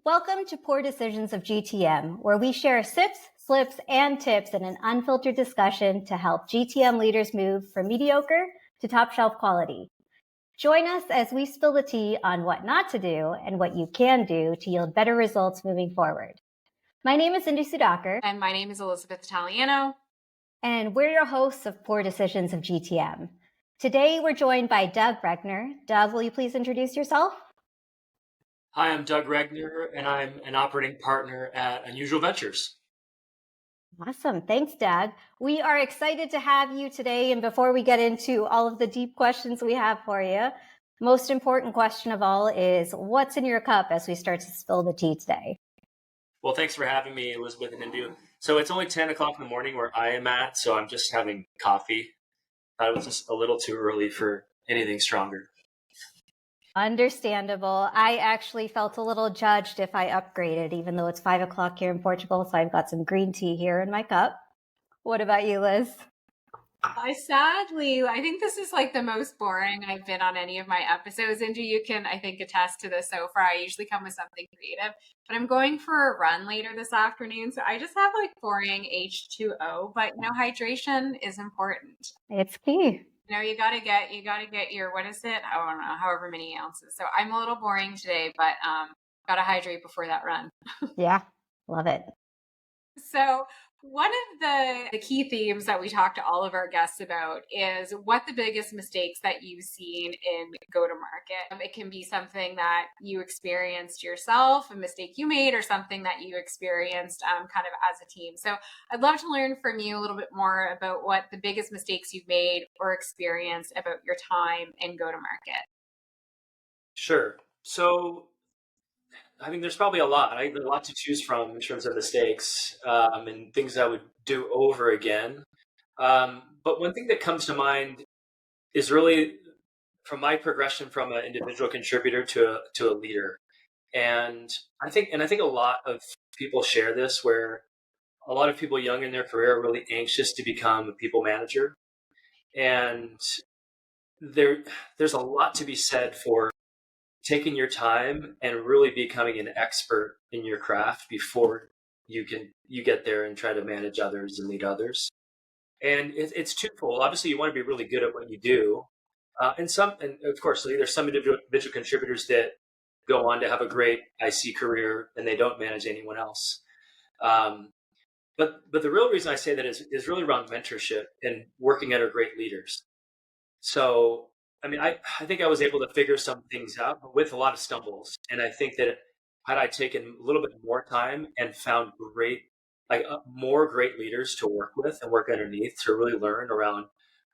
Welcome to Pour Decisions of GTM, where we share sips, slips, and tips in an unfiltered discussion to help GTM leaders move from mediocre to top shelf quality. Join us as we spill the tea on what not to do and what you can do to yield better results moving forward. My name is Indu Sudhakar. And my name is Elizabeth Italiano. And we're your hosts of Pour Decisions of GTM. Today, we're joined by Doug Regner. Doug, will you please introduce yourself? Hi, I'm Doug Regner, and I'm an operating partner at Unusual Ventures. Awesome. Thanks, Doug. We are excited to have you today. And before we get into all of the deep questions we have for you, most important question of all is what's in your cup as we start to spill the tea today? Well, thanks for having me, Elizabeth and Indu. So it's only 10 o'clock in the morning where I am at, so I'm just having coffee. It was just a little too early for anything stronger. Understandable. I actually felt a little judged if I upgraded, even though it's 5 o'clock here in Portugal. So I've got some green tea here in my cup. What about you, Liz? I think this is like the most boring I've been on any of my episodes. Indu, you can, I think, attest to this so far. I usually come with something creative, but I'm going for a run later this afternoon. So I just have like boring H2O, but hydration is important. It's key. You gotta get your, what is it? I don't know, however many ounces. So I'm a little boring today, but gotta hydrate before that run. Yeah, love it. So one of the key themes that we talk to all of our guests about is what the biggest mistakes that you've seen in go-to-market. It can be something that you experienced yourself, a mistake you made, or something that you experienced kind of as a team. So I'd love to learn from you a little bit more about what the biggest mistakes you've made or experienced about your time in go-to-market. Sure. So there's probably a lot. There's a lot to choose from in terms of mistakes and things I would do over again. But one thing that comes to mind is really from my progression from an individual contributor to a leader. And I think a lot of people share this, where a lot of people young in their career are really anxious to become a people manager. And there's a lot to be said for taking your time and really becoming an expert in your craft before you get there and try to manage others and lead others. And it's twofold. Obviously, you want to be really good at what you do, and of course, there's some individual contributors that go on to have a great IC career and they don't manage anyone else. But the real reason I say that is really around mentorship and working under great leaders. So I think I was able to figure some things out, but with a lot of stumbles. And I think that had I taken a little bit more time and found more great leaders to work with and work underneath to really learn around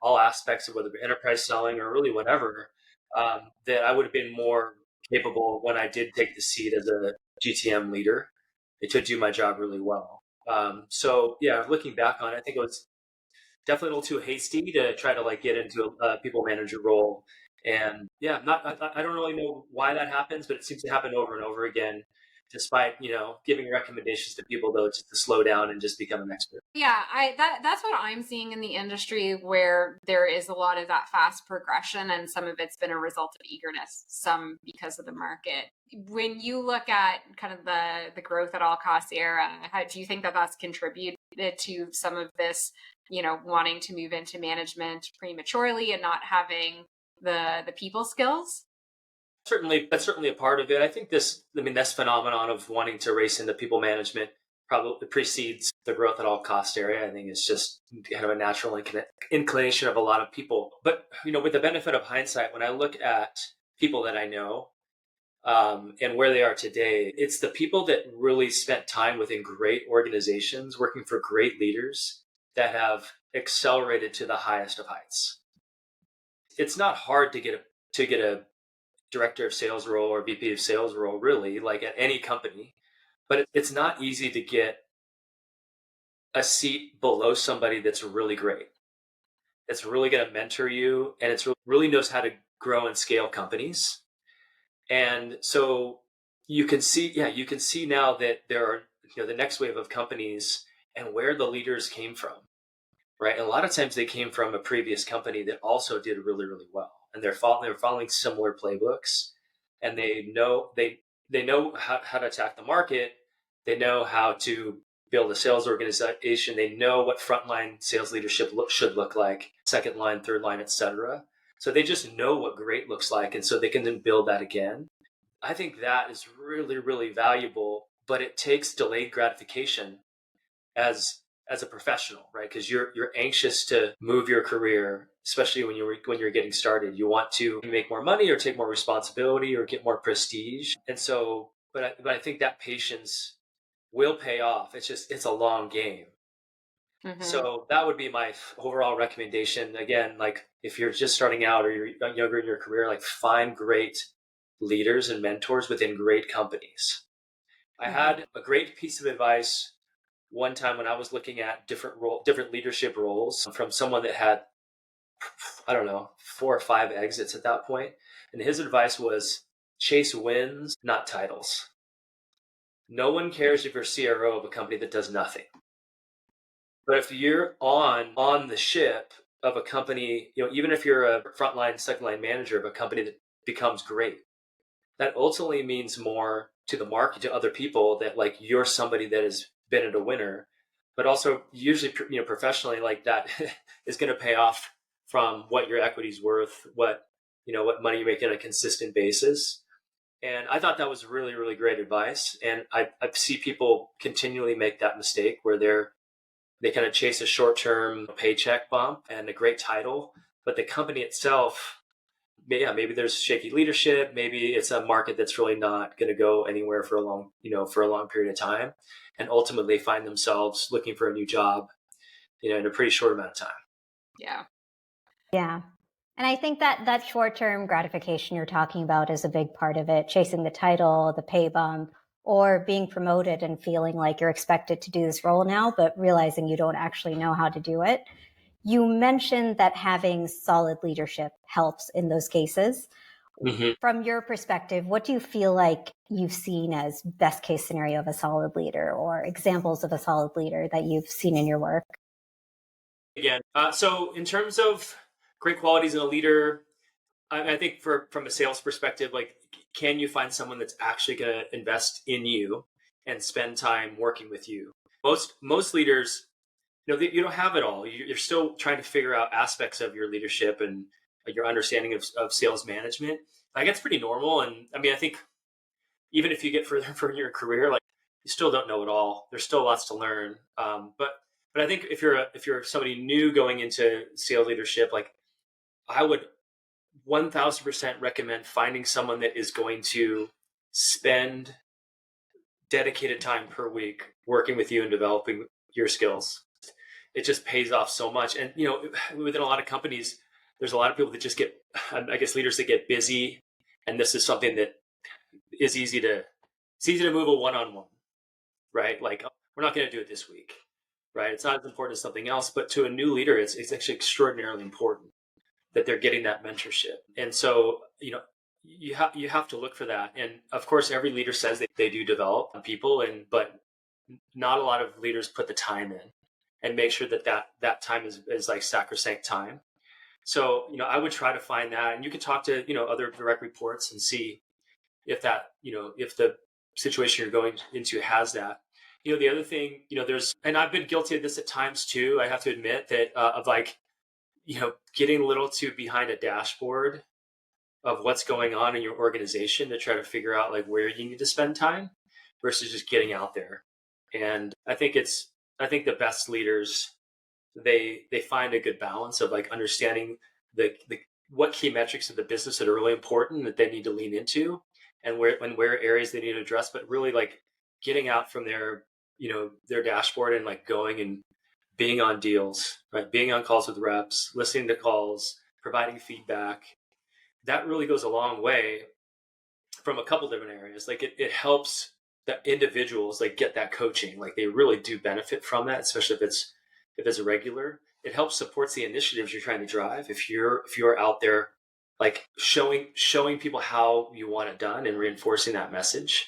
all aspects of whether it be enterprise selling or really whatever, that I would have been more capable when I did take the seat as a GTM leader to do my job really well. So yeah, looking back on it, I think it was definitely a little too hasty to try to get into a people manager role. And yeah, I don't really know why that happens, but it seems to happen over and over again, despite, giving recommendations to people though, just to slow down and just become an expert. Yeah, that's what I'm seeing in the industry, where there is a lot of that fast progression, and some of it's been a result of eagerness, some because of the market. When you look at kind of the growth at all costs era, how do you think that that's contributed to some of this, wanting to move into management prematurely and not having the people skills? That's certainly a part of it. I think this phenomenon of wanting to race into people management probably precedes the growth at all cost area. I think it's just kind of a natural inclination of a lot of people. But, with the benefit of hindsight, when I look at people that I know and where they are today, it's the people that really spent time within great organizations, working for great leaders that have accelerated to the highest of heights. It's not hard to get a director of sales role or VP of sales role, really, like at any company. But it's not easy to get a seat below somebody that's really great. It's really going to mentor you, and it's really knows how to grow and scale companies. And so you can see now that there are, the next wave of companies and where the leaders came from, right? And a lot of times they came from a previous company that also did really, really well. And they're following similar playbooks, and they they know how to attack the market. They know how to build a sales organization. They know what frontline sales leadership should look like, second line, third line, etc. So they just know what great looks like. And so they can then build that again. I think that is really, really valuable, but it takes delayed gratification as a professional, right? Because you're anxious to move your career, especially when you're getting started. You want to make more money or take more responsibility or get more prestige. And so, but I think that patience will pay off. It's a long game. Mm-hmm. So that would be my overall recommendation. Again, like if you're just starting out or you're younger in your career, like find great leaders and mentors within great companies. I had a great piece of advice one time when I was looking at different leadership roles from someone that had, I don't know, 4 or 5 exits at that point. And his advice was chase wins, not titles. No one cares if you're CRO of a company that does nothing. But if you're on the ship of a company, even if you're a frontline, second line manager of a company that becomes great, that ultimately means more to the market, to other people, that like you're somebody that has been a winner, but also usually, professionally, like that is going to pay off from what your equity's worth, what money you make on a consistent basis. And I thought that was really, really great advice. And I see people continually make that mistake where they kind of chase a short-term paycheck bump and a great title, but the company itself, maybe there's shaky leadership. Maybe it's a market that's really not going to go anywhere for a long period of time, and ultimately find themselves looking for a new job, in a pretty short amount of time. Yeah. Yeah. And I think that short-term gratification you're talking about is a big part of it, chasing the title, the pay bump, or being promoted and feeling like you're expected to do this role now, but realizing you don't actually know how to do it. You mentioned that having solid leadership helps in those cases. Mm-hmm. From your perspective, what do you feel like you've seen as best case scenario of a solid leader, or examples of a solid leader that you've seen in your work? Again, so in terms of great qualities in a leader, I think from a sales perspective, like, can you find someone that's actually going to invest in you and spend time working with you? Most leaders, you don't have it all. You're still trying to figure out aspects of your leadership and your understanding of sales management. Like, that's pretty normal. And I mean, I think even if you get further and further in your career, like, you still don't know it all. There's still lots to learn. But I think if you're somebody new going into sales leadership, like, I would 1000% recommend finding someone that is going to spend dedicated time per week working with you and developing your skills. It just pays off so much. And, within a lot of companies, there's a lot of people that just get, I guess, leaders that get busy. And this is something that is easy to move a one-on-one, right? Like, we're not going to do it this week, right? It's not as important as something else, but to a new leader, it's actually extraordinarily important that they're getting that mentorship. And so, you have to look for that. And of course, every leader says that they do develop people, but not a lot of leaders put the time in and make sure that time is like sacrosanct time. So, I would try to find that, and you can talk to, other direct reports and see if that, if the situation you're going into has that. The other thing, and I've been guilty of this at times too. I have to admit that, of like, getting a little too behind a dashboard of what's going on in your organization to try to figure out like where you need to spend time versus just getting out there. And I think the best leaders, they find a good balance of like understanding the what key metrics of the business that are really important that they need to lean into, and where areas they need to address, but really like getting out from their dashboard and like going and being on deals, right? Being on calls with reps, listening to calls, providing feedback. That really goes a long way from a couple different areas. Like it helps the individuals like get that coaching. Like they really do benefit from that, especially if it's a regular. It helps supports the initiatives you're trying to drive. If you're out there like showing people how you want it done and reinforcing that message.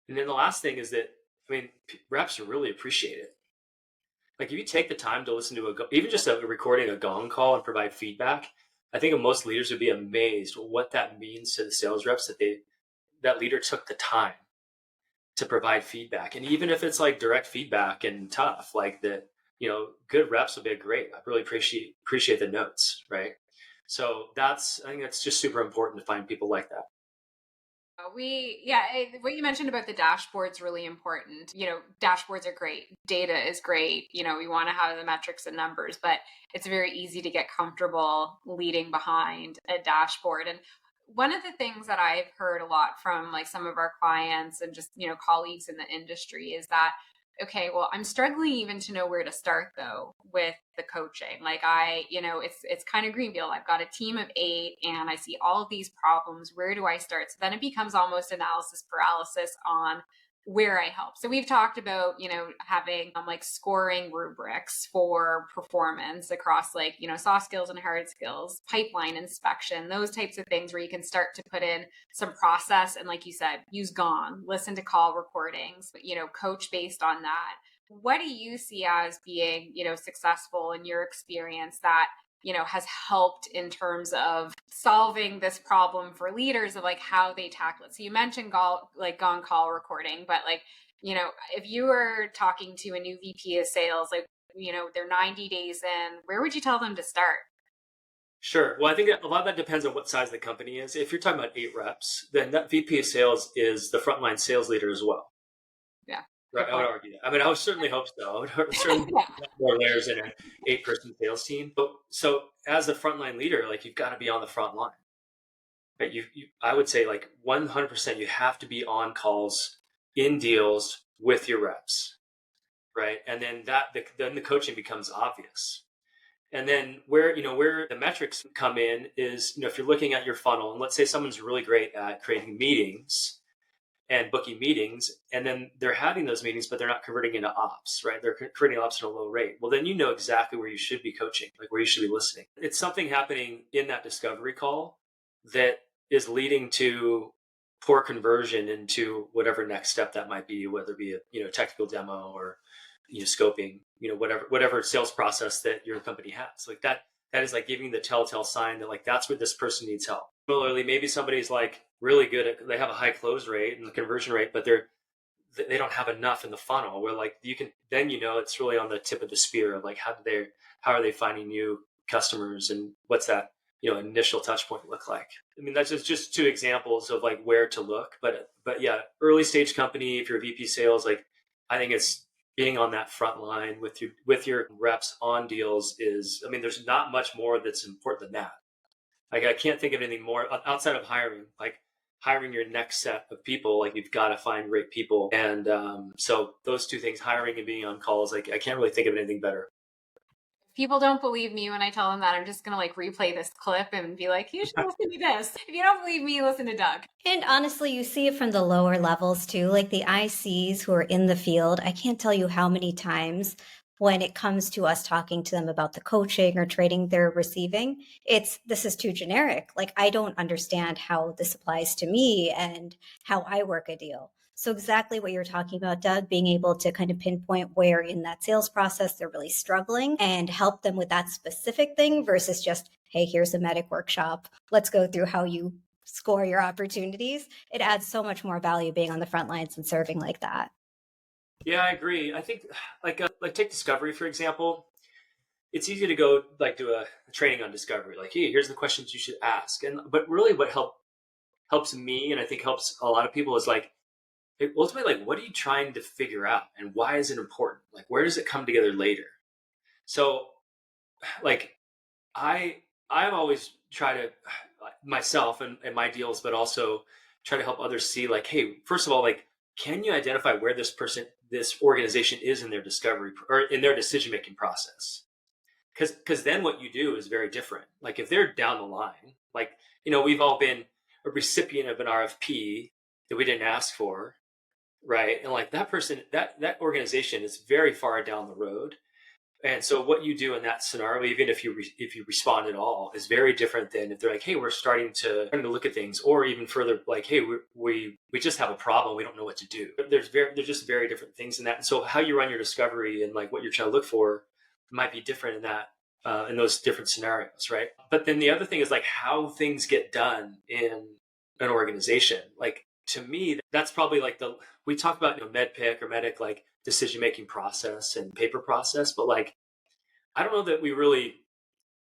And then the last thing is that, reps really appreciate it. Like if you take the time to listen to even just a recording a gong call and provide feedback, I think most leaders would be amazed what that means to the sales reps, that that leader took the time to provide feedback. And even if it's like direct feedback and tough, like that, good reps will be great. I really appreciate the notes, right? So I think that's just super important to find people like that. What you mentioned about the dashboard's really important. Dashboards are great. Data is great. We want to have the metrics and numbers, but it's very easy to get comfortable leading behind a dashboard. And one of the things that I've heard a lot from like some of our clients and just, colleagues in the industry is that, okay, well, I'm struggling even to know where to start though with the coaching. Like it's kind of greenfield. I've got a team of 8 and I see all of these problems. Where do I start? So then it becomes almost analysis paralysis on where I help. So we've talked about, having like scoring rubrics for performance across like, soft skills and hard skills, pipeline inspection, those types of things where you can start to put in some process. And like you said, use Gong, listen to call recordings, coach based on that. What do you see as being, successful in your experience that has helped in terms of solving this problem for leaders of like how they tackle it? So you mentioned Gong call recording, but like, if you were talking to a new VP of sales, like, they're 90 days in, where would you tell them to start? Sure. Well, I think a lot of that depends on what size the company is. If you're talking about 8 reps, then that VP of sales is the frontline sales leader as well. Yeah. Right, I would argue that. I mean, I would certainly hope so. I would certainly have more layers in an 8-person sales team. But so as a frontline leader, like you've got to be on the front line. Right? I would say like 100% you have to be on calls in deals with your reps. Right. And then then the coaching becomes obvious. And then where the metrics come in is, if you're looking at your funnel and let's say someone's really great at creating meetings and booking meetings, and then they're having those meetings, but they're not converting into ops, right? They're converting ops at a low rate. Well, then you know exactly where you should be coaching, like where you should be listening. It's something happening in that discovery call that is leading to poor conversion into whatever next step that might be, whether it be a technical demo or scoping, whatever sales process that your company has. Like that is like giving the telltale sign that like that's where this person needs help. Similarly, maybe somebody's like really good at, they have a high close rate and the conversion rate, but they don't have enough in the funnel where like it's really on the tip of the spear of like how are they finding new customers and what's that initial touch point look like. I mean, that's just 2 examples of like where to look, but yeah, early stage company, if you're a VP sales, like I think it's being on that front line with your reps on deals there's not much more that's important than that. Like I can't think of anything more outside of hiring, like hiring your next set of people. Like you've got to find great people. And so those 2 things, hiring and being on calls, like I can't really think of anything better. People don't believe me when I tell them that. I'm just going to like replay this clip and be like, you should listen to this. If you don't believe me, listen to Doug. And honestly, you see it from the lower levels too, like the ICs who are in the field. I can't tell you how many times when it comes to us talking to them about the coaching or training they're receiving, this is too generic. Like, I don't understand how this applies to me and how I work a deal. So exactly what you're talking about, Doug, being able to kind of pinpoint where in that sales process they're really struggling and help them with that specific thing versus just, hey, here's a medic workshop. Let's go through how you score your opportunities. It adds so much more value being on the front lines and serving like that. Yeah, I agree. I think like take discovery, for example. It's easy to go like do a training on discovery. Like, hey, here's the questions you should ask. But really what helps me and I think helps a lot of people is like, ultimately, like, what are you trying to figure out and why is it important? Like, where does it come together later? So like I've always try to myself and my deals, but also try to help others see like, hey, first of all, like, can you identify where this organization is in their discovery or in their decision-making process? Because then what you do is very different. Like if they're down the line, like, we've all been a recipient of an RFP that we didn't ask for, right? And like that person, that organization is very far down the road. And so what you do in that scenario, even if you respond at all, is very different than if they're like, hey, we're starting to look at things, or even further, like, hey, we just have a problem, we don't know what to do. There's just very different things in that. And so how you run your discovery and like what you're trying to look for might be different in that in those different scenarios, right? But then the other thing is like how things get done in an organization. Like to me, that's probably like we talk about, MedPick or Medic, like decision-making process and paper process, but like, I don't know that we really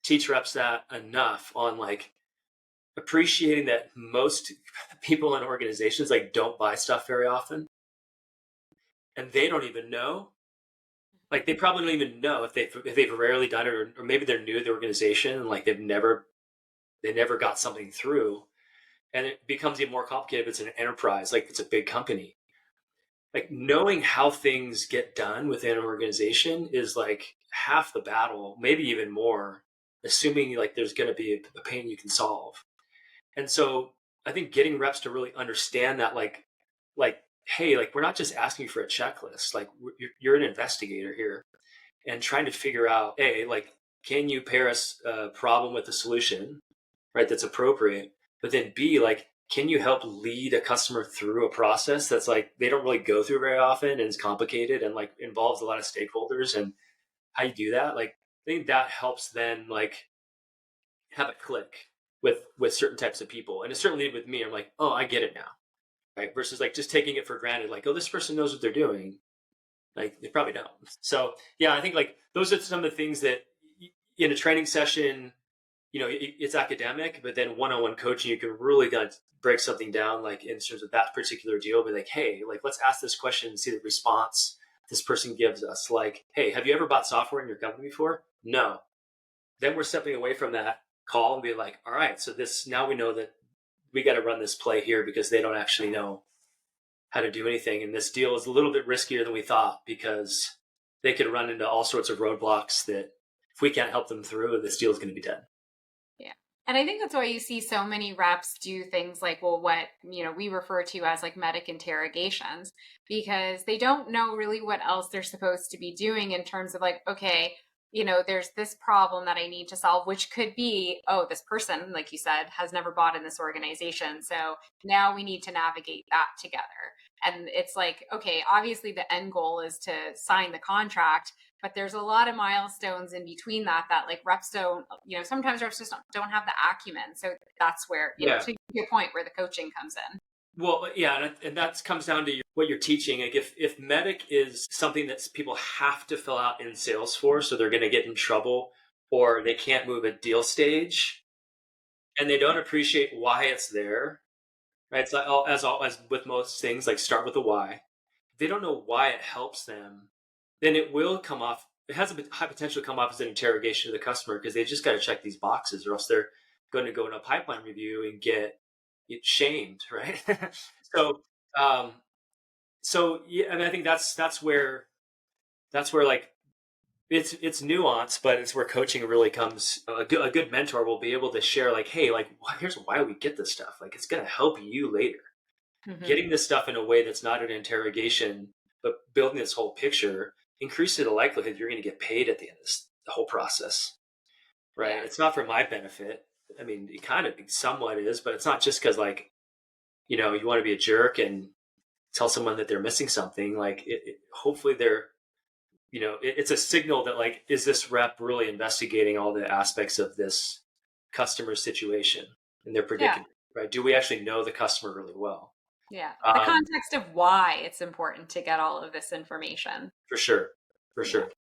teach reps that enough on like appreciating that most people in organizations like don't buy stuff very often, and they don't even know. Like they probably don't even know if they've rarely done it, or maybe they're new to the organization and like they never got something through, and it becomes even more complicated if it's an enterprise, like it's a big company. Like knowing how things get done within an organization is like half the battle, maybe even more, assuming like there's going to be a pain you can solve. And so I think getting reps to really understand that, like, hey, like we're not just asking for a checklist. Like you're an investigator here, and trying to figure out, hey, like, can you pair a problem with a solution, right? That's appropriate. But then B, like, can you help lead a customer through a process that's like they don't really go through very often and is complicated and like involves a lot of stakeholders, and how you do that? Like, I think that helps then like have it click with certain types of people. And it certainly did with me. I'm like, oh, I get it now. Right. Versus like just taking it for granted, like, oh, this person knows what they're doing. Like they probably don't. So yeah, I think like those are some of the things that in a training session, it's academic, but then one-on-one coaching, you can really kind of break something down, like in terms of that particular deal, be like, hey, like, let's ask this question and see the response this person gives us. Like, hey, have you ever bought software in your company before? No. Then we're stepping away from that call and be like, all right, so now we know that we got to run this play here because they don't actually know how to do anything. And this deal is a little bit riskier than we thought because they could run into all sorts of roadblocks that if we can't help them through, this deal is going to be dead. Yeah. And I think that's why you see so many reps do things like, well, what, we refer to as like medic interrogations, because they don't know really what else they're supposed to be doing in terms of like, okay, there's this problem that I need to solve, which could be, oh, this person, like you said, has never bought in this organization. So now we need to navigate that together. And it's like, okay, obviously the end goal is to sign the contract, but there's a lot of milestones in between that like reps don't, sometimes reps just don't have the acumen. So that's where, to your point, where the coaching comes in. Well, yeah, and that comes down to what you're teaching. Like if medic is something that people have to fill out in Salesforce, so they're going to get in trouble, or they can't move a deal stage, and they don't appreciate why it's there, right? It's like as with most things, like start with a why. If they don't know why it helps them, then it will come off. It has a high potential to come off as an interrogation to the customer because they just got to check these boxes, or else they're going to go in a pipeline review and get shamed, right? So yeah, and I think that's where like it's nuance, but it's where coaching really comes. A good mentor will be able to share like, hey, like here's why we get this stuff. Like it's going to help you later. Mm-hmm. Getting this stuff in a way that's not an interrogation, but building this whole picture increases the likelihood you're going to get paid at the end of the whole process, right? Yeah. It's not for my benefit. I mean, it kind of somewhat is, but it's not just because like, you want to be a jerk and tell someone that they're missing something. Like hopefully they're, it's a signal that like, is this rep really investigating all the aspects of this customer situation and their predicament, right? Do we actually know the customer really well? Yeah. The context of why it's important to get all of this information. For sure.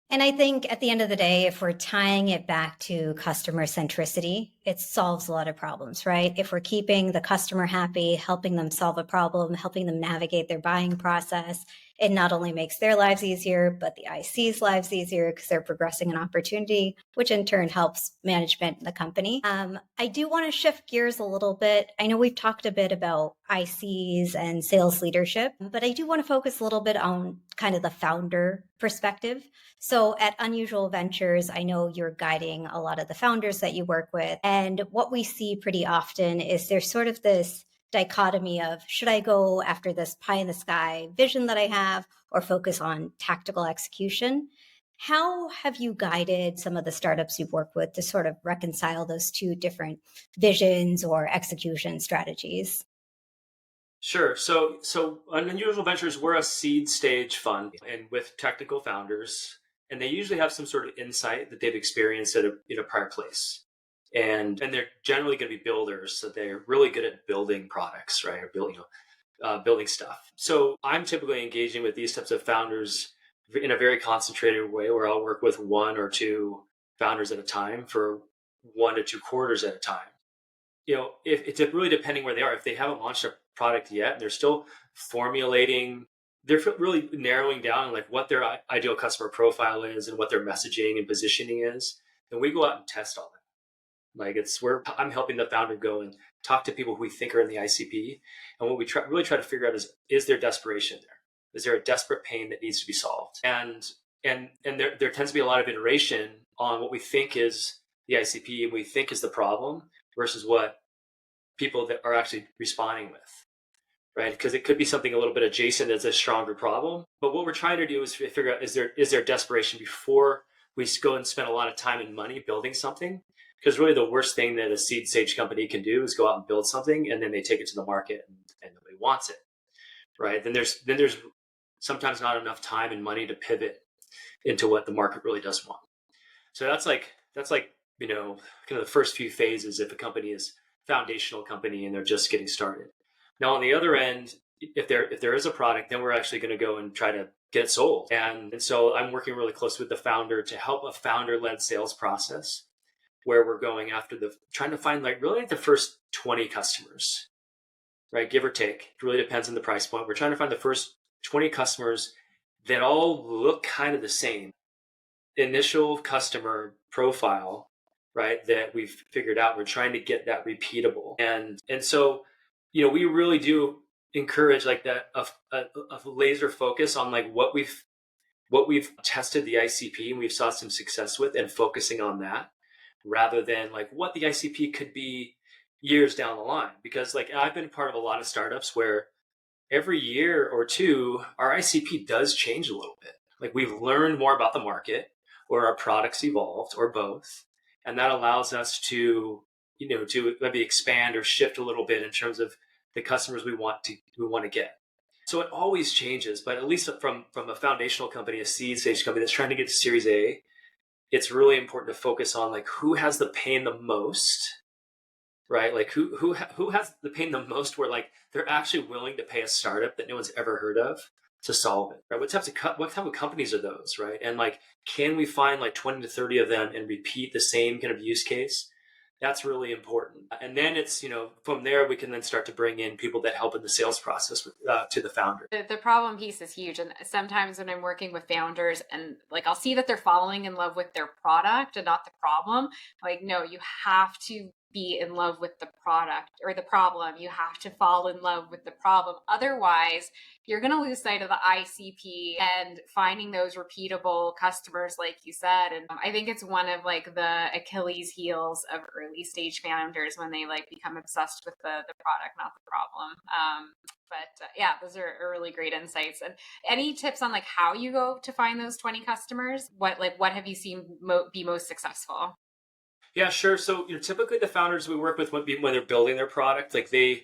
And I think at the end of the day, if we're tying it back to customer centricity, it solves a lot of problems, right? If we're keeping the customer happy, helping them solve a problem, helping them navigate their buying process, it not only makes their lives easier, but the IC's lives easier because they're progressing an opportunity, which in turn helps management in the company. I do want to shift gears a little bit. I know we've talked a bit about ICs and sales leadership, but I do want to focus a little bit on kind of the founder perspective. So at Unusual Ventures, I know you're guiding a lot of the founders that you work with. And what we see pretty often is there's sort of this dichotomy of, should I go after this pie in the sky vision that I have or focus on tactical execution? How have you guided some of the startups you've worked with to sort of reconcile those two different visions or execution strategies? Sure. So on Unusual Ventures, we're a seed stage fund and with technical founders, and they usually have some sort of insight that they've experienced at a prior place. And they're generally going to be builders, so they're really good at building products, right? Or building, building stuff. So I'm typically engaging with these types of founders in a very concentrated way, where I'll work with 1 or 2 founders at a time for 1 to 2 quarters at a time. If it's really depending where they are. If they haven't launched a product yet and they're still formulating, they're really narrowing down like what their ideal customer profile is and what their messaging and positioning is, then we go out and test all that. Like it's where I'm helping the founder go and talk to people who we think are in the ICP. And what we really try to figure out is there desperation there? Is there a desperate pain that needs to be solved? And there tends to be a lot of iteration on what we think is the ICP and we think is the problem versus what people that are actually responding with, right? Because it could be something a little bit adjacent that's a stronger problem. But what we're trying to do is figure out, is there desperation before we go and spend a lot of time and money building something? Because really the worst thing that a seed stage company can do is go out and build something and then they take it to the market and nobody wants it, right? Then there's sometimes not enough time and money to pivot into what the market really does want. So that's like kind of the first few phases if a company is foundational company and they're just getting started. Now on the other end, if there is a product, then we're actually going to go and try to get it sold. And so I'm working really close with the founder to help a founder-led sales process where we're going after trying to find the first 20 customers, right? Give or take. It really depends on the price point. We're trying to find the first 20 customers that all look kind of the same. Initial customer profile, right, that we've figured out. We're trying to get that repeatable. And so, we really do encourage like that a laser focus on like what we've tested the ICP and we've saw some success with and focusing on that rather than like what the ICP could be years down the line. Because like I've been part of a lot of startups where every year or two, our ICP does change a little bit. Like we've learned more about the market or our products evolved or both. And that allows us to maybe expand or shift a little bit in terms of the customers we want to get. So it always changes, but at least from a foundational company, a seed stage company that's trying to get to Series A, it's really important to focus on like who has the pain the most, right? Like who has the pain the most where like they're actually willing to pay a startup that no one's ever heard of to solve it, right? What type of companies are those, right? And like, can we find like 20 to 30 of them and repeat the same kind of use case? That's really important. And then it's, from there, we can then start to bring in people that help in the sales process to the founder. The problem piece is huge. And sometimes when I'm working with founders and like, I'll see that they're falling in love with their product and not the problem. Like, no, you have to be in love with the product or the problem. You have to fall in love with the problem. Otherwise, you're going to lose sight of the ICP and finding those repeatable customers, like you said. And I think it's one of like the Achilles heels of early stage founders when they like become obsessed with the product, not the problem. But yeah, those are really great insights. And any tips on like how you go to find those 20 customers? What have you seen be most successful? Yeah, sure. So, typically the founders we work with when they're building their product, like they,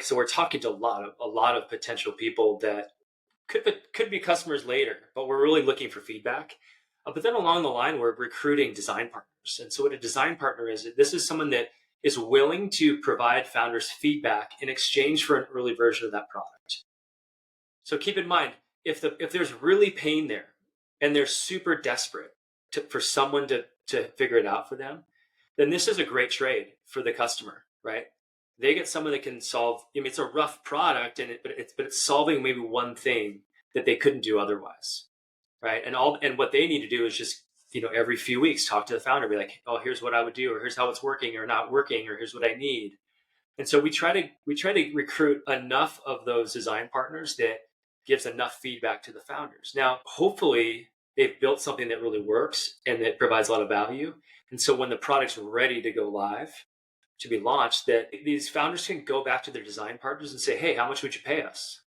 so we're talking to a lot of potential people that could be customers later, but we're really looking for feedback. But then along the line, we're recruiting design partners. And so what a design partner is, this is someone that is willing to provide founders feedback in exchange for an early version of that product. So keep in mind, if there's really pain there and they're super desperate for someone to figure it out for them, then this is a great trade for the customer, right? They get someone that can solve. It's a rough product, but it's solving maybe one thing that they couldn't do otherwise, right? And what they need to do is just every few weeks talk to the founder, be like, oh, here's what I would do, or here's how it's working or not working, or here's what I need. And so we try to recruit enough of those design partners that gives enough feedback to the founders. Now, hopefully, they've built something that really works and that provides a lot of value. And so when the product's ready to go live, to be launched, that these founders can go back to their design partners and say, hey, how much would you pay us?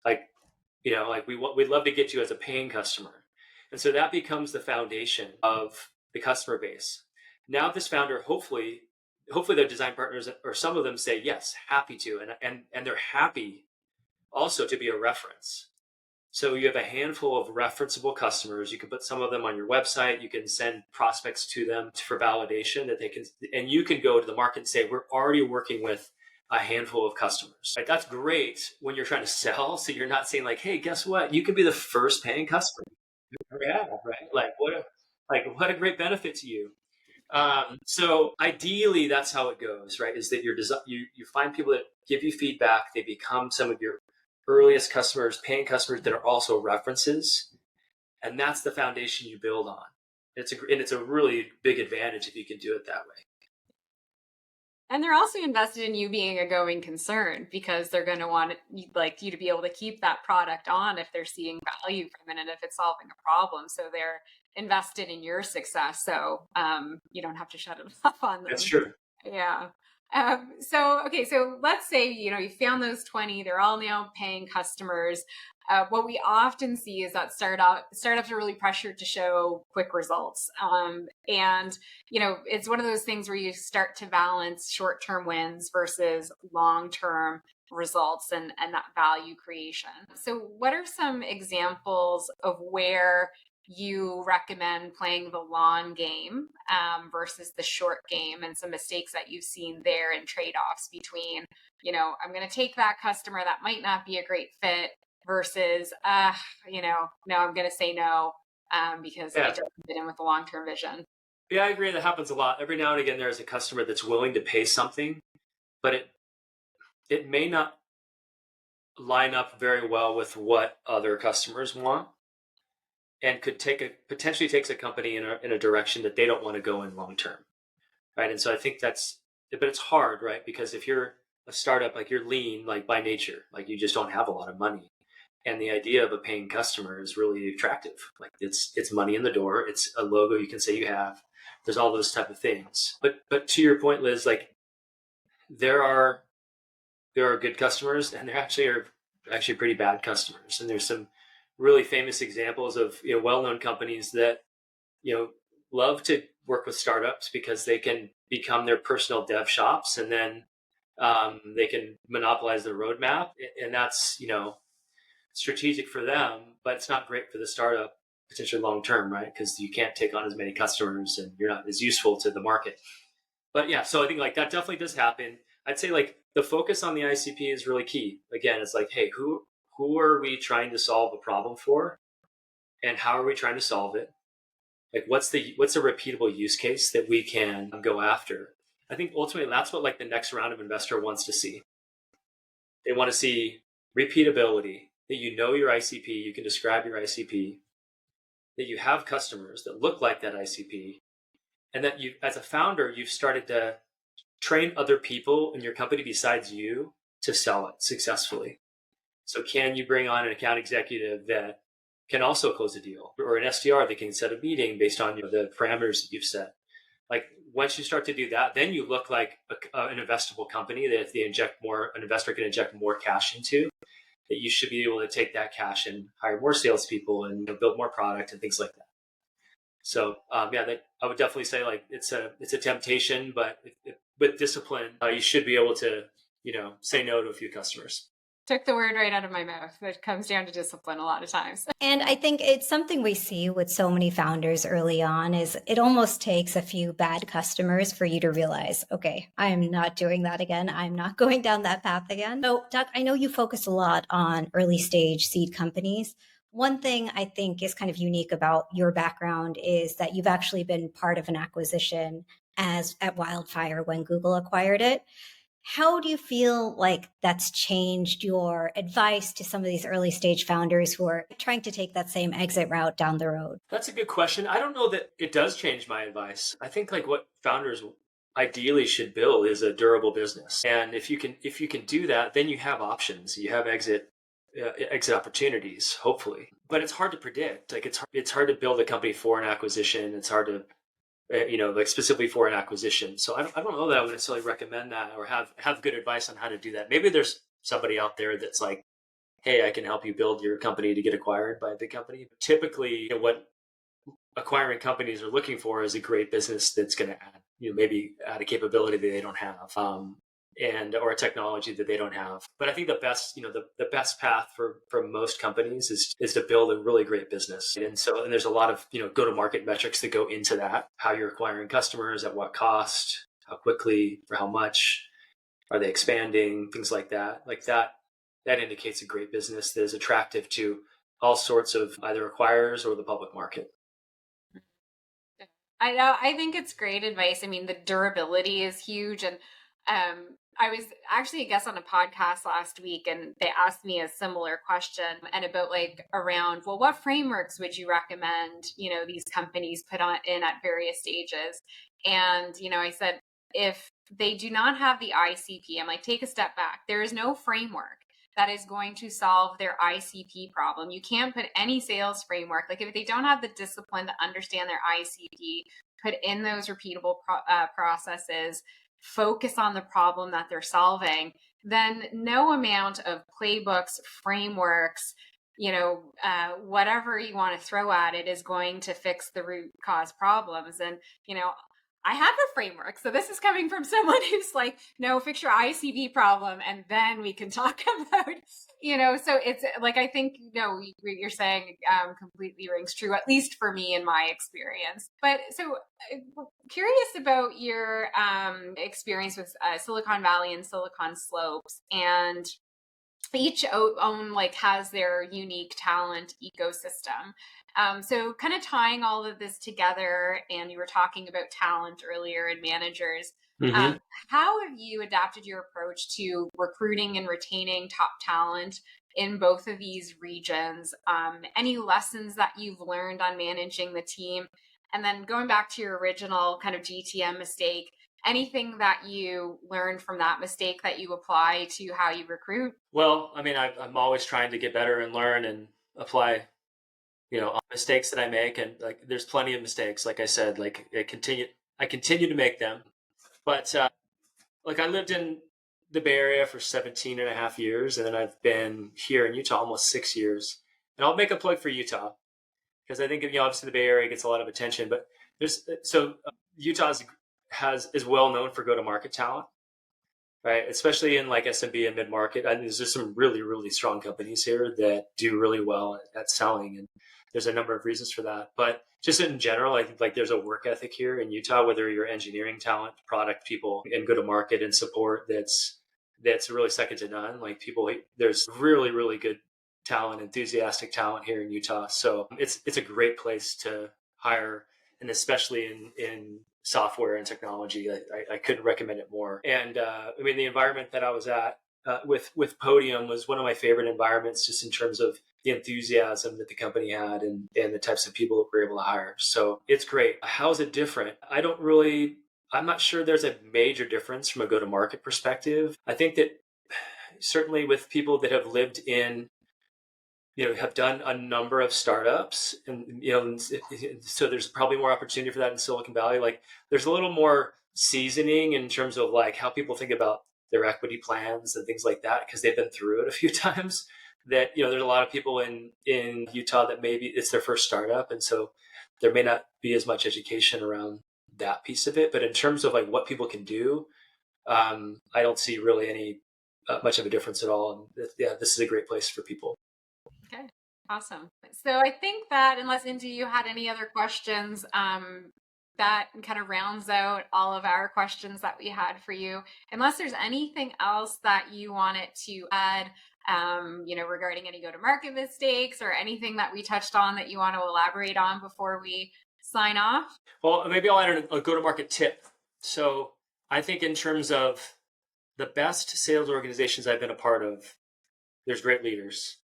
We'd love to get you as a paying customer. And so that becomes the foundation of the customer base. Now this founder, hopefully their design partners or some of them say, yes, happy to. And they're happy also to be a reference. So you have a handful of referenceable customers. You can put some of them on your website. You can send prospects to them for validation that they can, and you can go to the market and say, we're already working with a handful of customers. Right? That's great when you're trying to sell. So you're not saying like, hey, guess what? You could be the first paying customer you ever have, right? What a great benefit to you. So ideally, that's how it goes, right? Is that you find people that give you feedback. They become some of your earliest customers, paying customers that are also references. And that's the foundation you build on. It's a really big advantage if you can do it that way. And they're also invested in you being a going concern, because they're going to want you to be able to keep that product on if they're seeing value from it and if it's solving a problem. So they're invested in your success. So you don't have to shut it off on them. That's true. Yeah. So let's say, you found those 20, they're all now paying customers. What we often see is that startups are really pressured to show quick results. And it's one of those things where you start to balance short-term wins versus long-term results and that value creation. So what are some examples of where you recommend playing the long game versus the short game, and some mistakes that you've seen there and trade-offs between, I'm going to take that customer that might not be a great fit versus, no, I'm going to say no because it doesn't fit in with the long-term vision. Yeah, I agree. That happens a lot. Every now and again, there's a customer that's willing to pay something, but it may not line up very well with what other customers want, and could potentially takes a company in a direction that they don't want to go in long term, right? And so I think but it's hard, right? Because if you're a startup, like you're lean, like by nature, like you just don't have a lot of money, and the idea of a paying customer is really attractive. Like it's money in the door, it's a logo you can say you have. There's all those type of things. But to your point, Liz, like there are good customers, and there are actually pretty bad customers, and there's some really famous examples of well-known companies that love to work with startups because they can become their personal dev shops, and then they can monopolize their roadmap, and that's strategic for them, but it's not great for the startup potentially long term, right? Because you can't take on as many customers, and you're not as useful to the market. But yeah, so I think like that definitely does happen. I'd say like the focus on the ICP is really key. Again, it's like, hey, who are we trying to solve a problem for, and how are we trying to solve it? Like what's a repeatable use case that we can go after? I think ultimately that's what like the next round of investor wants to see. They want to see repeatability, that your ICP, you can describe your ICP, that you have customers that look like that ICP, and that you, as a founder, you've started to train other people in your company besides you to sell it successfully. So can you bring on an account executive that can also close a deal, or an SDR that can set a meeting based on the parameters that you've set? Like once you start to do that, then you look like an investable company that if an investor can inject more cash into, that you should be able to take that cash and hire more salespeople and build more product and things like that. So I would definitely say like it's a temptation, but with discipline, you should be able to say no to a few customers. Took the word right out of my mouth. It comes down to discipline a lot of times. And I think it's something we see with so many founders early on is it almost takes a few bad customers for you to realize, okay, I'm not doing that again. I'm not going down that path again. So Doug, I know you focus a lot on early stage seed companies. One thing I think is kind of unique about your background is that you've actually been part of an acquisition at Wildfire when Google acquired it. How do you feel like that's changed your advice to some of these early stage founders who are trying to take that same exit route down the road? That's a good question. I don't know that it does change my advice. I think like what founders ideally should build is a durable business. And if you can do that, then you have options. You have exit opportunities, hopefully. But it's hard to predict. Like it's hard to build a company for an acquisition. It's hard to like specifically for an acquisition. So I don't know that I would necessarily recommend that or have good advice on how to do that. Maybe there's somebody out there that's like, hey, I can help you build your company to get acquired by a big company. Typically, what acquiring companies are looking for is a great business that's going to add, maybe add a capability that they don't have, or a technology that they don't have. But I think the best, the best path for most companies is to build a really great business. And there's a lot of, go-to-market metrics that go into that, how you're acquiring customers, at what cost, how quickly, for how much, Are they expanding? Things like that. Like that indicates a great business that is attractive to all sorts of either acquirers or the public market. I know. I think it's great advice. I mean, the durability is huge. And I was actually a guest on a podcast last week, and they asked me a similar question and about like around, well, what frameworks would you recommend, these companies put on in at various stages? And, I said, if they do not have the ICP, I'm like, take a step back. There is no framework that is going to solve their ICP problem. You can't put any sales framework, like if they don't have the discipline to understand their ICP, put in those repeatable processes, focus on the problem that they're solving, then no amount of playbooks, frameworks, whatever you want to throw at it is going to fix the root cause problems. And, I have a framework. So this is coming from someone who's like, no, fix your ICP problem and then we can talk about, so it's like, I think, what you're saying completely rings true, at least for me in my experience. But so curious about your experience with Silicon Valley and Silicon Slopes, and each own like has their unique talent ecosystem. So kind of tying all of this together, and you were talking about talent earlier and managers. Mm-hmm. How have you adapted your approach to recruiting and retaining top talent in both of these regions? Any lessons that you've learned on managing the team? And then going back to your original kind of GTM mistake, anything that you learned from that mistake that you apply to how you recruit? Well, I mean, I'm always trying to get better and learn and apply, on mistakes that I make. And like, there's plenty of mistakes. Like I said, like I continue to make them. But like I lived in the Bay Area for 17 and a half years. And then I've been here in Utah almost 6 years. And I'll make a plug for Utah because I think, obviously the Bay Area gets a lot of attention, but Utah is well known for go-to-market talent, right? Especially in like SMB and mid-market. I mean, there's just some really, really strong companies here that do really well at selling. And there's a number of reasons for that. But just in general, I think like there's a work ethic here in Utah, whether you're engineering talent, product people, and go-to-market and support that's really second to none. Like there's really, really good talent, enthusiastic talent here in Utah. So it's a great place to hire, and especially in software and technology. I couldn't recommend it more. And I mean, the environment that I was at with Podium was one of my favorite environments, just in terms of the enthusiasm that the company had and the types of people that we're able to hire. So it's great. How is it different? I'm not sure there's a major difference from a go-to-market perspective. I think that certainly with people that have lived in, have done a number of startups, and, so there's probably more opportunity for that in Silicon Valley. Like there's a little more seasoning in terms of like how people think about their equity plans and things like that, because they've been through it a few times. That, there's a lot of people in Utah that maybe it's their first startup. And so there may not be as much education around that piece of it. But in terms of like what people can do, I don't see really any much of a difference at all. And yeah, this is a great place for people. Okay, awesome. So I think that unless Indu, you had any other questions, that kind of rounds out all of our questions that we had for you. Unless there's anything else that you wanted to add, regarding any go-to-market mistakes or anything that we touched on that you want to elaborate on before we sign off? Well, maybe I'll add a go-to-market tip. So I think in terms of the best sales organizations I've been a part of, there's great leaders.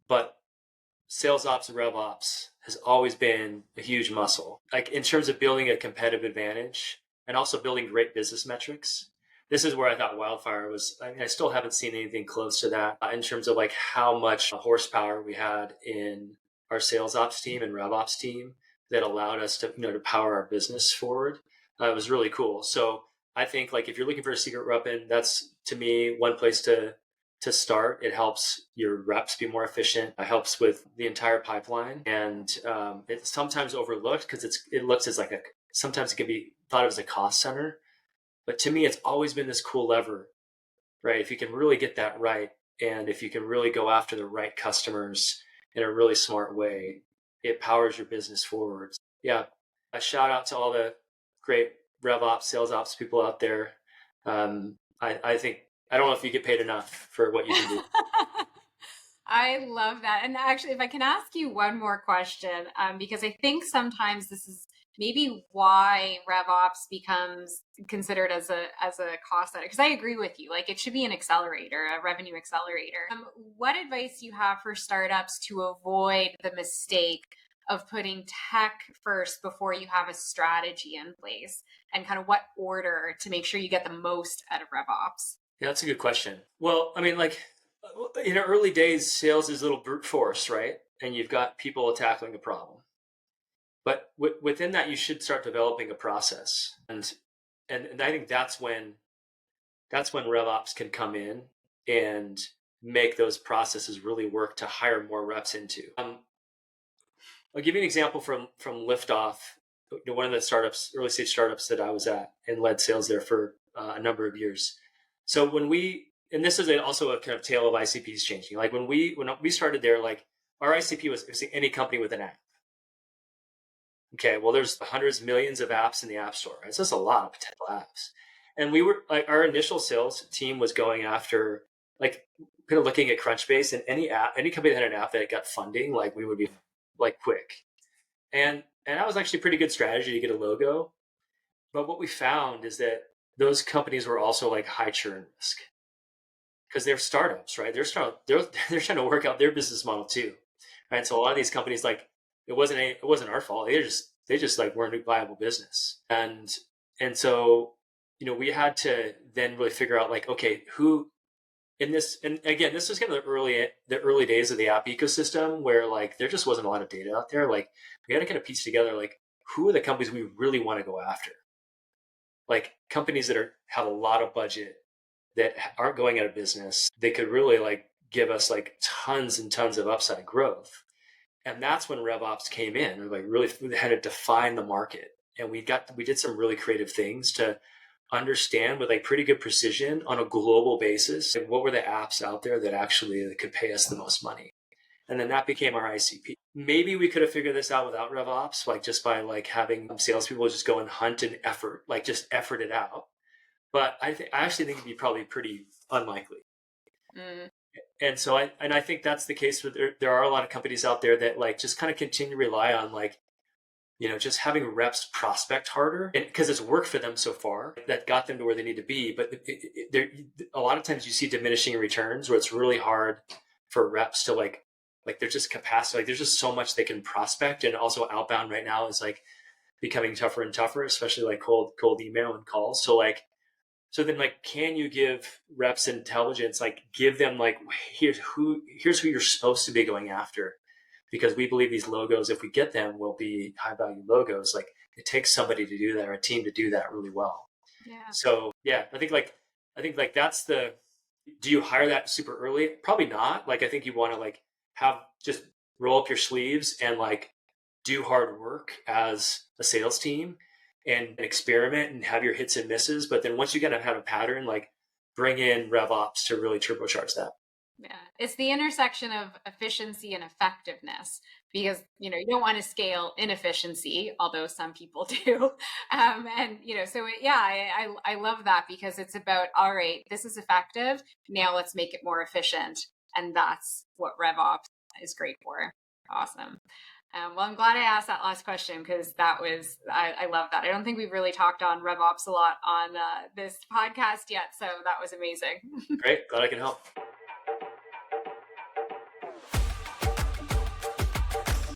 But sales ops and RevOps has always been a huge muscle. Like in terms of building a competitive advantage and also building great business metrics, this is where I thought Wildfire was. I still haven't seen anything close to that in terms of like how much horsepower we had in our sales ops team and RevOps team that allowed us to, to power our business forward. It was really cool. So I think like if you're looking for a secret weapon, that's to me one place to start. It helps your reps be more efficient. It helps with the entire pipeline. And it's sometimes overlooked because it looks as like sometimes it can be thought of as a cost center. But to me, it's always been this cool lever, right? If you can really get that right, and if you can really go after the right customers in a really smart way, it powers your business forward. Yeah. A shout out to all the great RevOps, sales ops people out there. I think, I don't know if you get paid enough for what you can do. I love that. And actually, if I can ask you one more question, because I think sometimes this is maybe why RevOps becomes considered as a cost center. Because I agree with you, like it should be an accelerator, a revenue accelerator. What advice do you have for startups to avoid the mistake of putting tech first before you have a strategy in place, and kind of what order to make sure you get the most out of RevOps? Yeah, that's a good question. Well, I mean, like in the early days, sales is a little brute force, right? And you've got people tackling a problem. But within that, you should start developing a process. And I think that's when RevOps can come in and make those processes really work to hire more reps into. I'll give you an example from Liftoff, one of the startups, early stage startups that I was at and led sales there for a number of years. So and this is also a kind of tale of ICPs changing. Like when we started there, like our ICP was any company with an app. Okay, well, there's hundreds, millions of apps in the App Store. Right? So that's a lot of potential apps. And we were like, our initial sales team was going after, like, kind of looking at Crunchbase, and any company that had an app that got funding, like we would be like quick. And that was actually a pretty good strategy to get a logo. But what we found is that those companies were also like high churn risk because they're startups, right? They're trying to work out their business model too, right? So a lot of these companies, like, it wasn't our fault. They just like weren't a viable business. And so, we had to then really figure out, like, okay, who in this, and again, this was kind of the early days of the app ecosystem where, like, there just wasn't a lot of data out there. Like, we had to kind of piece together, like, who are the companies we really want to go after? Like companies that have a lot of budget, that aren't going out of business. They could really like give us like tons and tons of upside growth. And that's when RevOps came in. Like really had to define the market. And we did some really creative things to understand with like pretty good precision on a global basis, like what were the apps out there that actually could pay us the most money. And then that became our ICP. Maybe we could have figured this out without RevOps, like just by like having salespeople just go and hunt and just effort it out. But I actually think it'd be probably pretty unlikely. Mm. And so I think that's the case with there are a lot of companies out there that like just kind of continue to rely on like, just having reps prospect harder, and because it's worked for them so far, that got them to where they need to be. But a lot of times you see diminishing returns where it's really hard for reps to like they're just capacity. Like there's just so much they can prospect, and also outbound right now is like becoming tougher and tougher, especially like cold email and calls. So then like, can you give reps intelligence? Like give them like, here's who you're supposed to be going after, because we believe these logos, if we get them, will be high value logos. Like it takes somebody to do that, or a team to do that really well. Yeah. So yeah, I think like that's do you hire that super early? Probably not. Like, I think you want to like just roll up your sleeves and like do hard work as a sales team and experiment and have your hits and misses. But then once you kind of have a pattern, like bring in RevOps to really turbocharge that. Yeah, it's the intersection of efficiency and effectiveness, because you don't want to scale inefficiency, although some people do. I love that, because it's about, all right, this is effective. Now let's make it more efficient, and that's what RevOps is great for. Awesome. Well, I'm glad I asked that last question, because I love that. I don't think we've really talked on RevOps a lot on this podcast yet, so that was amazing. Great, glad I can help.